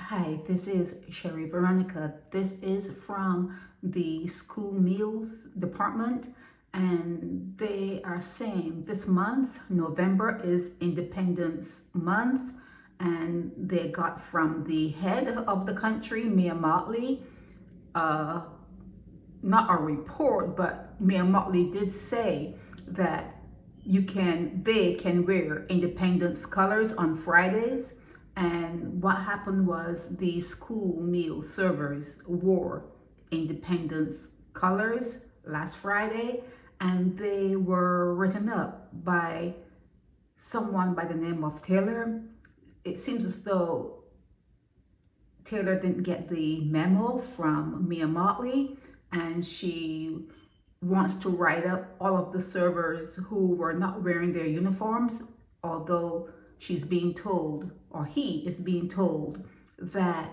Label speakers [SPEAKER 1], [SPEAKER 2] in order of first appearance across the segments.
[SPEAKER 1] Hi, this is Sherry Veronica. This is from the school meals department, and they are saying this month, November, is Independence Month, and they got from the head of the country, Mayor Motley, uh, not a report, but Mayor Motley did say that they can wear independence colors on Fridays. And what happened was the school meal servers wore independence colors last Friday, and they were written up by someone by the name of Taylor. It seems as though Taylor didn't get the memo from Mia Motley, and she wants to write up all of the servers who were not wearing their uniforms, although she's being told, or he is being told, that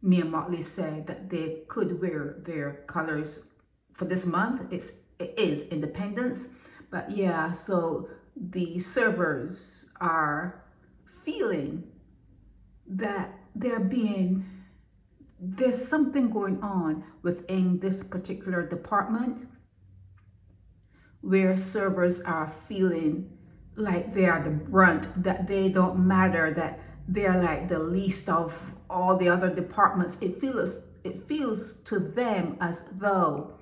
[SPEAKER 1] Mia Motley said that they could wear their colors for this month. It is Independence. But yeah, so the servers are feeling that there's something going on within this particular department where servers are feeling like they are the brunt, that they don't matter, that they're like the least of all the other departments. It feels to them as though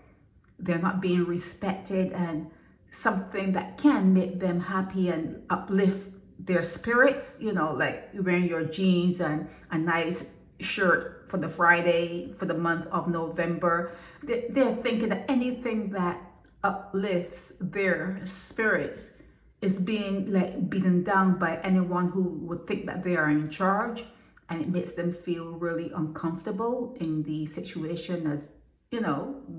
[SPEAKER 1] they're not being respected, and something that can make them happy and uplift their spirits, like wearing your jeans and a nice shirt for the Friday for the month of November. They're thinking that anything that uplifts their spirits is being like beaten down by anyone who would think that they are in charge, and it makes them feel really uncomfortable in the situation as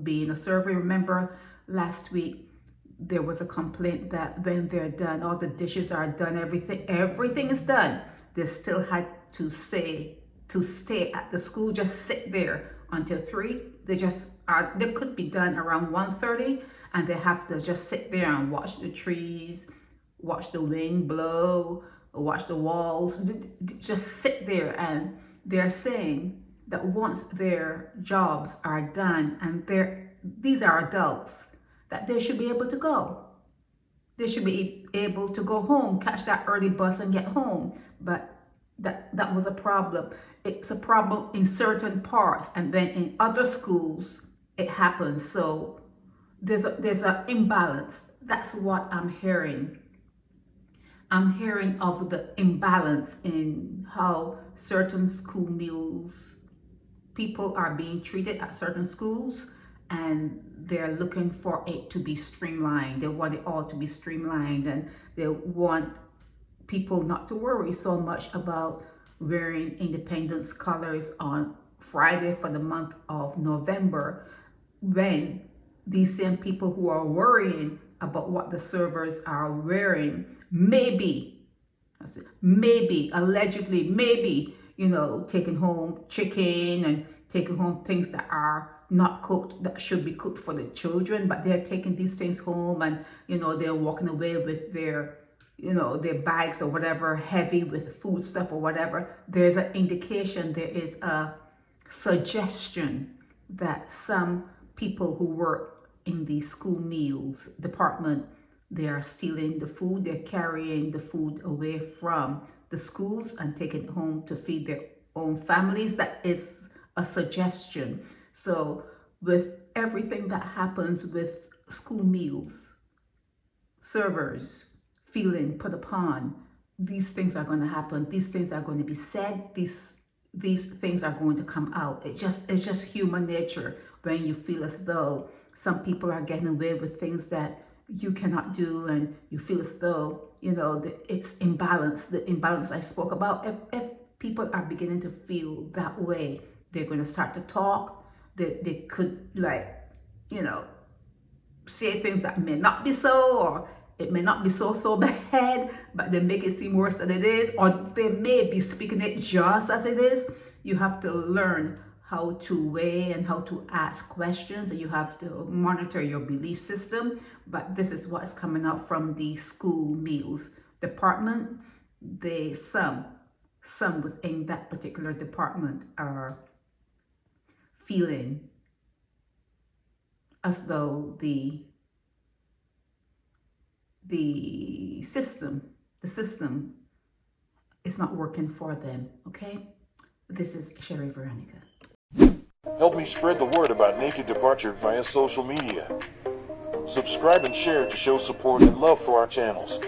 [SPEAKER 1] being a server. Remember last week there was a complaint that when they're done, all the dishes are done, everything is done, they still had to stay at the school, just sit there until 3. They could be done around 1:30, and they have to just sit there and watch the trees, watch the wind blow, watch the walls, just sit there. And they're saying that once their jobs are done, and these are adults, that they should be able to go. They should be able to go home, catch that early bus and get home. But that was a problem. It's a problem in certain parts, and then in other schools it happens. So there's an imbalance. That's what I'm hearing. I'm hearing of the imbalance in how certain school meals people are being treated at certain schools, and they're looking for it to be streamlined. They want it all to be streamlined, and they want people not to worry so much about wearing independence colors on Friday for the month of November, when these same people who are worrying about what the servers are wearing allegedly, taking home chicken and taking home things that are not cooked, that should be cooked for the children, but they're taking these things home, and they're walking away with their bags or whatever, heavy with food stuff or whatever. There's an indication, there is a suggestion that some people who work in the school meals department, they are stealing the food, they're carrying the food away from the schools and taking it home to feed their own families. That is a suggestion. So with everything that happens with school meals, servers feeling put upon, these things are going to happen. These things are going to be said. These things are going to come out. It's just human nature when you feel as though some people are getting away with things that you cannot do, and you feel as though it's imbalance. The imbalance I spoke about. If people are beginning to feel that way, they're going to start to talk. They could say things that may not be so, or it may not be so bad, but they make it seem worse than it is, or they may be speaking it just as it is. You have to learn how to weigh and how to ask questions, and you have to monitor your belief system. But this is what's coming out from the school meals department. Some some within that particular department are feeling as though the system is not working for them. Okay, this is Sherry Veronica.
[SPEAKER 2] Help me spread the word about Naked Departure via social media. Subscribe and share to show support and love for our channels.